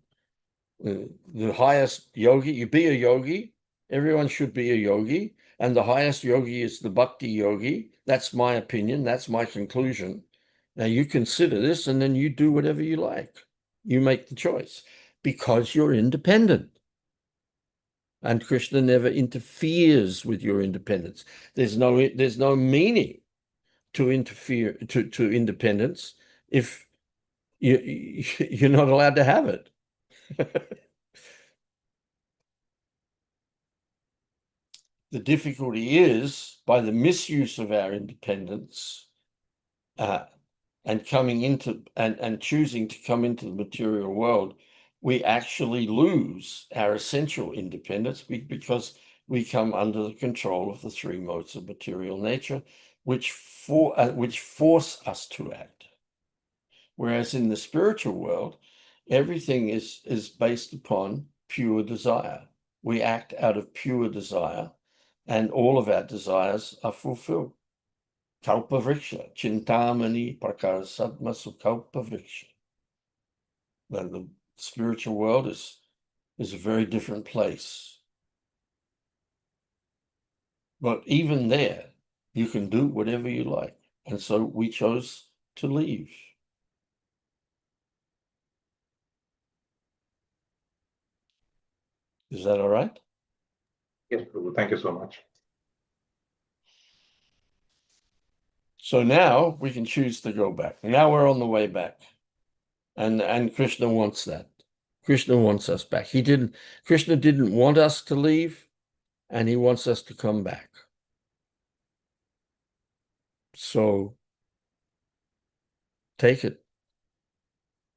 The highest yogi, you be a yogi. Everyone should be a yogi. And the highest yogi is the bhakti yogi. That's my opinion. That's my conclusion. Now you consider this, and then you do whatever you like. You make the choice because you're independent. And Krishna never interferes with your independence. There's no meaning to interfere to independence if you're not allowed to have it. The difficulty is, by the misuse of our independence and coming into and choosing to come into the material world, we actually lose our essential independence because we come under the control of the three modes of material nature, which force us to act. Whereas in the spiritual world, everything is based upon pure desire. We act out of pure desire, and all of our desires are fulfilled. Kalpa vriksha, chintamani prakara sadmasu kalpa vriksha. The spiritual world is a very different place. But even there, you can do whatever you like. And so we chose to leave. Is that all right? Yes, Prabhu. Thank you so much. So now we can choose to go back. Now we're on the way back. And Krishna wants that. Krishna wants us back. Krishna didn't want us to leave, and he wants us to come back. So take it.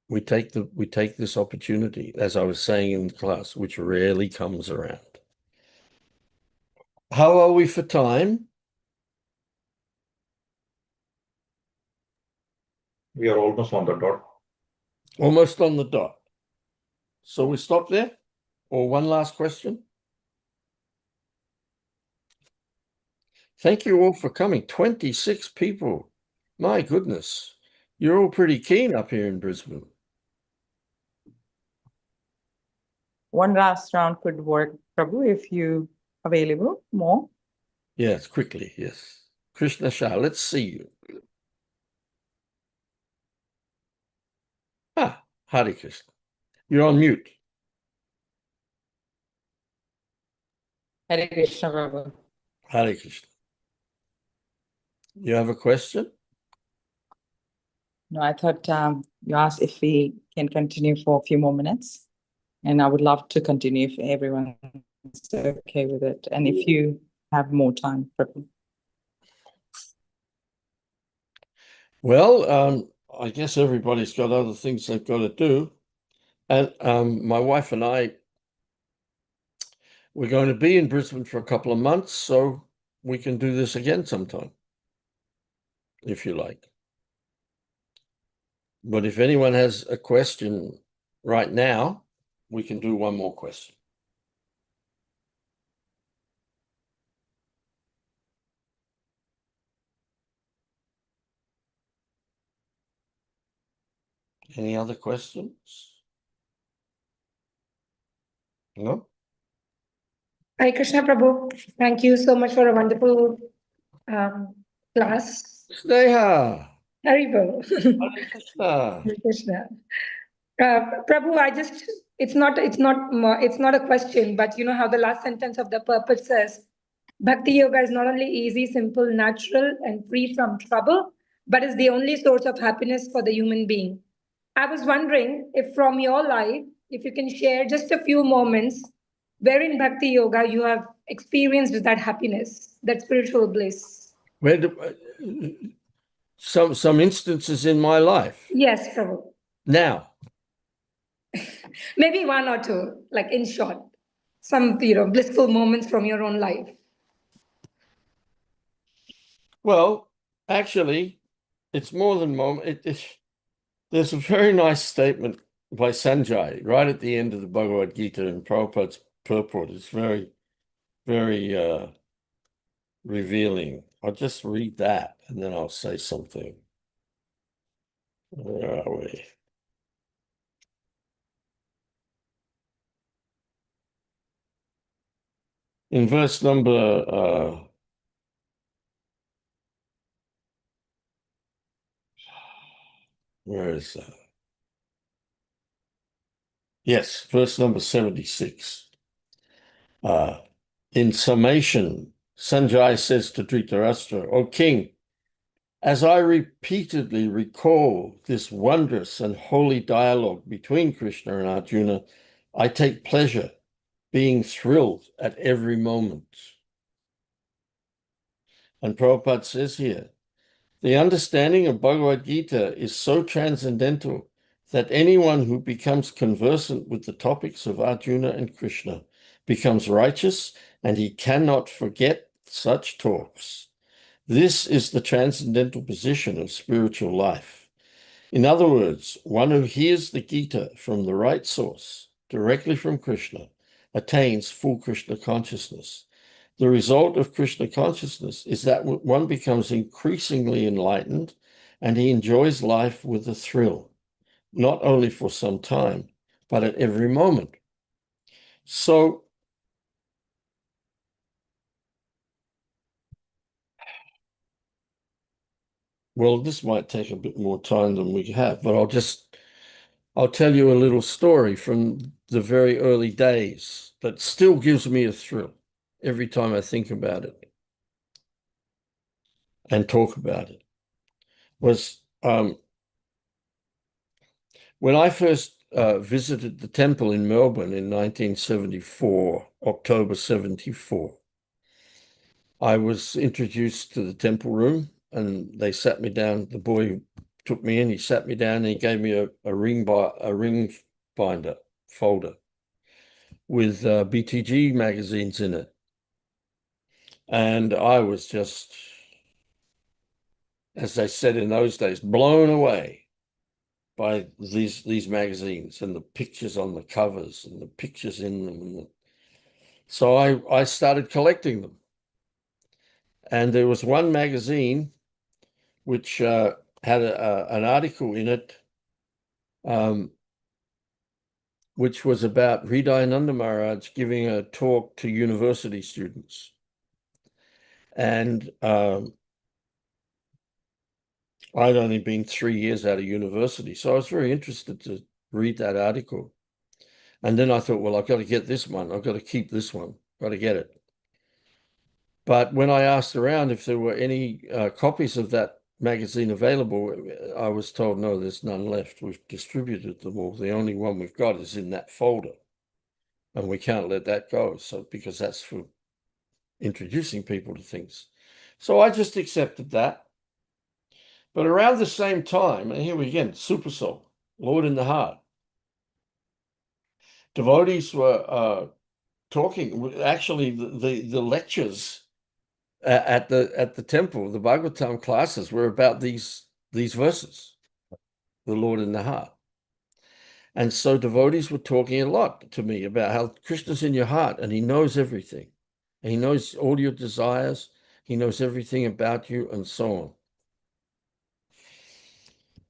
We take this opportunity, as I was saying in class, which rarely comes around. How are we for time? We are almost on the dot. Almost on the dot. So we stop there? Or one last question? Thank you all for coming. 26 people. My goodness. You're all pretty keen up here in Brisbane. One last round could work, Prabhu, if you available more. Yes, quickly, yes. Krishna Shah, let's see you. Hare Krishna. You're on mute. Hare Krishna, Prabhu. Hare Krishna. You have a question? No, I thought you asked if we can continue for a few more minutes. And I would love to continue if everyone's okay with it. And if you have more time, Prabhu. Well, I guess everybody's got other things they've got to do. And my wife and I, we're going to be in Brisbane for a couple of months, so we can do this again sometime, if you like. But if anyone has a question right now, we can do one more question. Any other questions? No? Hare Krishna Prabhu, thank you so much for a wonderful class. Sneha! Haribol. Hare Krishna! Hare Krishna. Prabhu, it's not a question, but you know how the last sentence of the purpose says, Bhakti Yoga is not only easy, simple, natural, and free from trouble, but is the only source of happiness for the human being. I was wondering if from your life, if you can share just a few moments where in Bhakti Yoga you have experienced that happiness, that spiritual bliss. Where some instances in my life. Yes, Prabhu. Now. Maybe one or two, like in short, some blissful moments from your own life. Well, actually, it's more than moment. There's a very nice statement by Sanjay right at the end of the Bhagavad Gita in Prabhupada's purport. It's very, very revealing. I'll just read that and then I'll say something. Where are we? In verse number where is that? Yes, verse number 76. In summation, Sanjay says to Dhritarashtra, O king, as I repeatedly recall this wondrous and holy dialogue between Krishna and Arjuna, I take pleasure, being thrilled at every moment. And Prabhupada says here, the understanding of Bhagavad Gita is so transcendental that anyone who becomes conversant with the topics of Arjuna and Krishna becomes righteous, and he cannot forget such talks. This is the transcendental position of spiritual life. In other words, one who hears the Gita from the right source, directly from Krishna, attains full Krishna consciousness. The result of Krishna consciousness is that one becomes increasingly enlightened and he enjoys life with a thrill, not only for some time, but at every moment. So, well, this might take a bit more time than we have, but I'll tell you a little story from the very early days that still gives me a thrill. every time I think about it and talk about it was when I first visited the temple in Melbourne in 1974, October 74. I was introduced to the temple room and they sat me down. The boy took me in, he sat me down and he gave me a ring folder with BTG magazines in it. And I was just, as they said in those days, blown away by these magazines and the pictures on the covers and the pictures in them. So I started collecting them. And there was one magazine which had an article in it which was about Hridayananda Maharaj giving a talk to university students. And I'd only been 3 years out of university, so I was very interested to read that article. And then I thought, well, I've got to get this one. I've got to keep this one. Got to get it. But when I asked around if there were any copies of that magazine available, I was told, no, there's none left. We've distributed them all. The only one we've got is in that folder. And we can't let that go. So because that's for introducing people to things. So I just accepted that. But around the same time, and here we again, Super Soul, Lord in the Heart. Devotees were talking. Actually, the lectures at the temple, the Bhagavatam classes were about these verses, the Lord in the Heart. And so devotees were talking a lot to me about how Krishna's in your heart and he knows everything. And he knows all your desires. He knows everything about you and so on.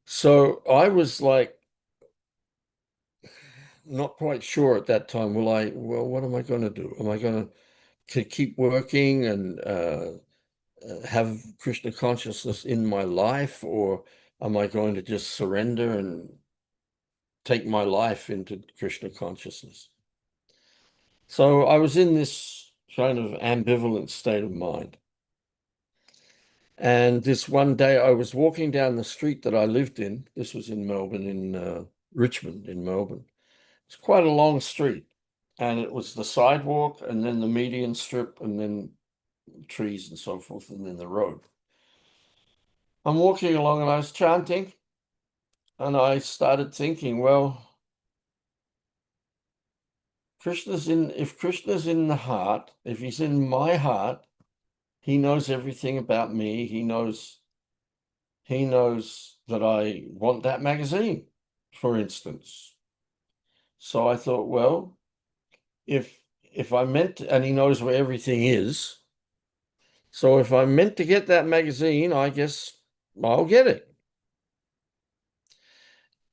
So I was like, not quite sure at that time. Well, what am I going to do? Am I going to keep working and have Krishna consciousness in my life, or am I going to just surrender and take my life into Krishna consciousness? So I was in this kind of ambivalent state of mind. And this one day I was walking down the street that I lived in. This was in Melbourne, in Richmond in Melbourne. It's quite a long street. And it was the sidewalk and then the median strip and then trees and so forth and then the road. I'm walking along and I was chanting and I started thinking, well, if Krishna's in the heart, if he's in my heart, he knows everything about me. He knows that I want that magazine, for instance. So I thought, well, if I meant to, and he knows where everything is. So if I'm meant to get that magazine, I guess I'll get it.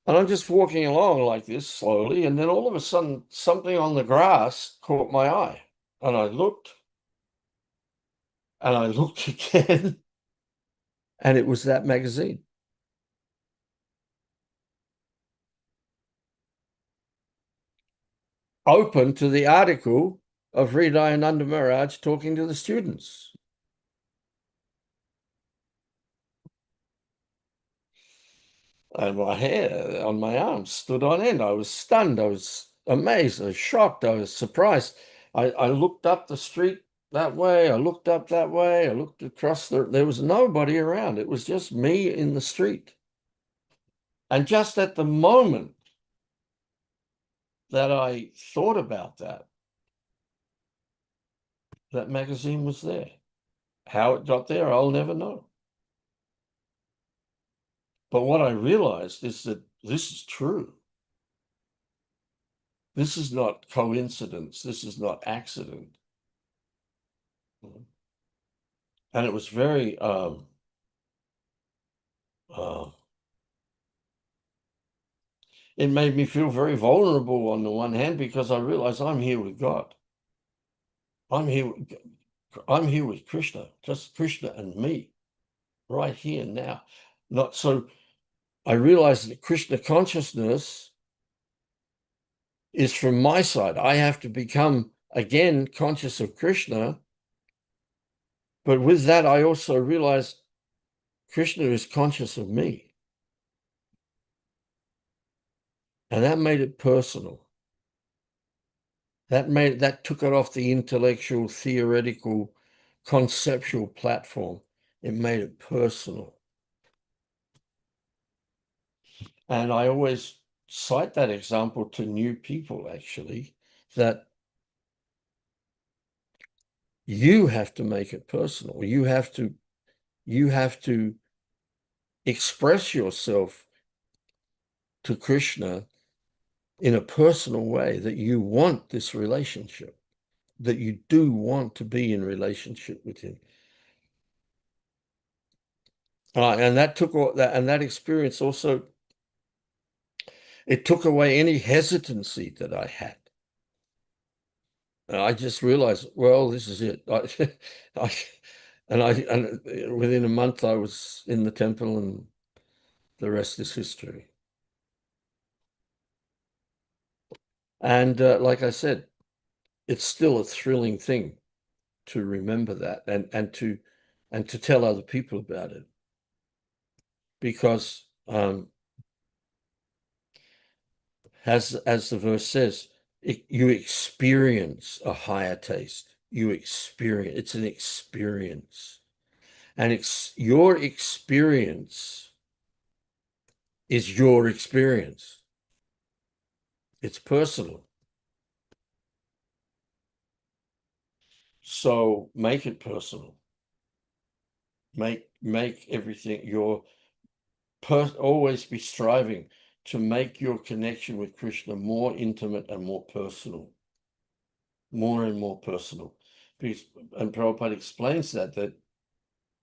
And I'm just walking along like this slowly, and then all of a sudden, something on the grass caught my eye. And I looked again, and it was that magazine. Open to the article of Hridayananda Maharaj talking to the students. And my hair on my arms stood on end. I was stunned. I was amazed. I was shocked. I was surprised. I looked up the street that way. I looked up that way. I looked across there was nobody around. It was just me in the street. And just at the moment that I thought about that magazine was there. How it got there, I'll never know. But what I realized is that this is true. This is not coincidence. This is not accident. And it was very, it made me feel very vulnerable on the one hand, because I realized I'm here with God. I'm here with Krishna, just Krishna and me, right here now. Not so. I realized that Krishna consciousness is from my side. I have to become again, conscious of Krishna. But with that, I also realized Krishna is conscious of me. And that made it personal. That took it off the intellectual, theoretical, conceptual platform. It made it personal. And I always cite that example to new people, actually, that you have to make it personal. You have to express yourself to Krishna in a personal way, that you want this relationship, that you do want to be in relationship with him. And that took all that, and that experience also, it took away any hesitancy that I had. And I just realized, well, this is it. And within a month I was in the temple, and the rest is history. And like I said, it's still a thrilling thing to remember that and to tell other people about it, because as the verse says, you experience a higher taste. It's an experience, and your experience is your experience. It's personal. So make it personal. Make everything always be striving to make your connection with Krishna more intimate and more personal. More and more personal. And Prabhupada explains that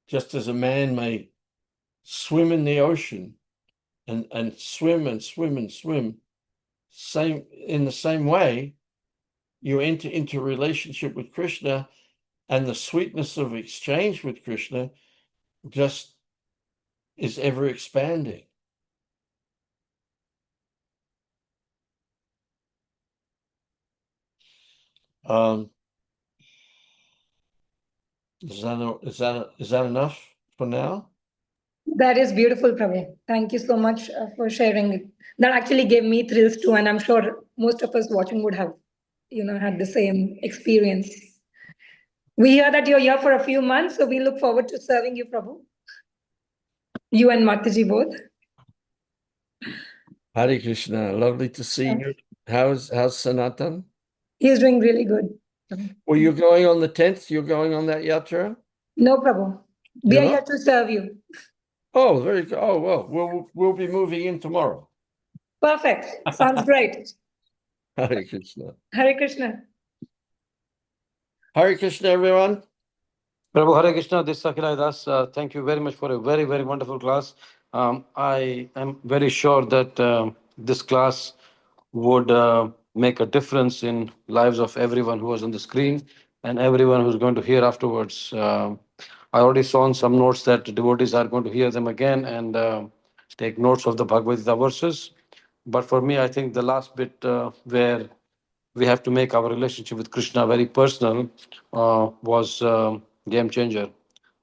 just as a man may swim in the ocean and swim and swim and swim, in the same way, you enter into a relationship with Krishna, and the sweetness of exchange with Krishna just is ever expanding. Is that enough for now? That is beautiful, Prabhu. Thank you so much for sharing it. That actually gave me thrills too, and I'm sure most of us watching would have, had the same experience. We hear that you're here for a few months, so we look forward to serving you, Prabhu. You and Mataji both. Hare Krishna, lovely to see you. How's Sanatan? He's doing really good. Well, you're going on the 10th? You're going on that yatra? No, Prabhu. We are here to serve you. Oh, very good. Oh, well, we'll be moving in tomorrow. Perfect. Sounds great. Hare Krishna. Hare Krishna. Hare Krishna, everyone. Prabhu, Hare Krishna, this is Sakila Das. Thank you very much for a very, very wonderful class. I am very sure that this class would make a difference in lives of everyone who was on the screen and everyone who's going to hear afterwards. I already saw in some notes that devotees are going to hear them again and take notes of the Bhagavad Gita verses. But for me, I think the last bit where we have to make our relationship with Krishna very personal was game changer.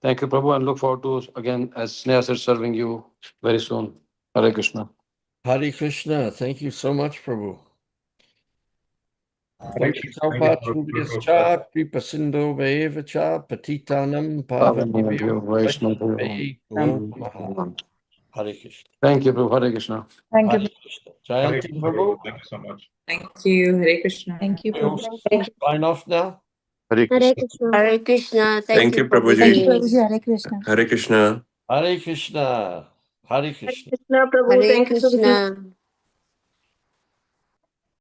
Thank you, Prabhu, and look forward to, again, as Sneha said, serving you very soon. Hare Krishna. Hare Krishna. Thank you so much, Prabhu. Thank you. Kripasindo Vaevacha Patitanam Pavanebhyo Hare Krishna. Thank you, Prabhu. Hare Krishna. Thank Hare you. Krishna. Hare Jayanti Krishna, Prabhu. thank you so much. Thank you. Hare Krishna. Thank you, We all Prabhu. sign off now. Hare Krishna. Hare Krishna. Thank you, Prabhuji. Prabhuji. Hare Krishna. Hare Krishna. Hare Krishna. Hare Krishna. Hare Krishna.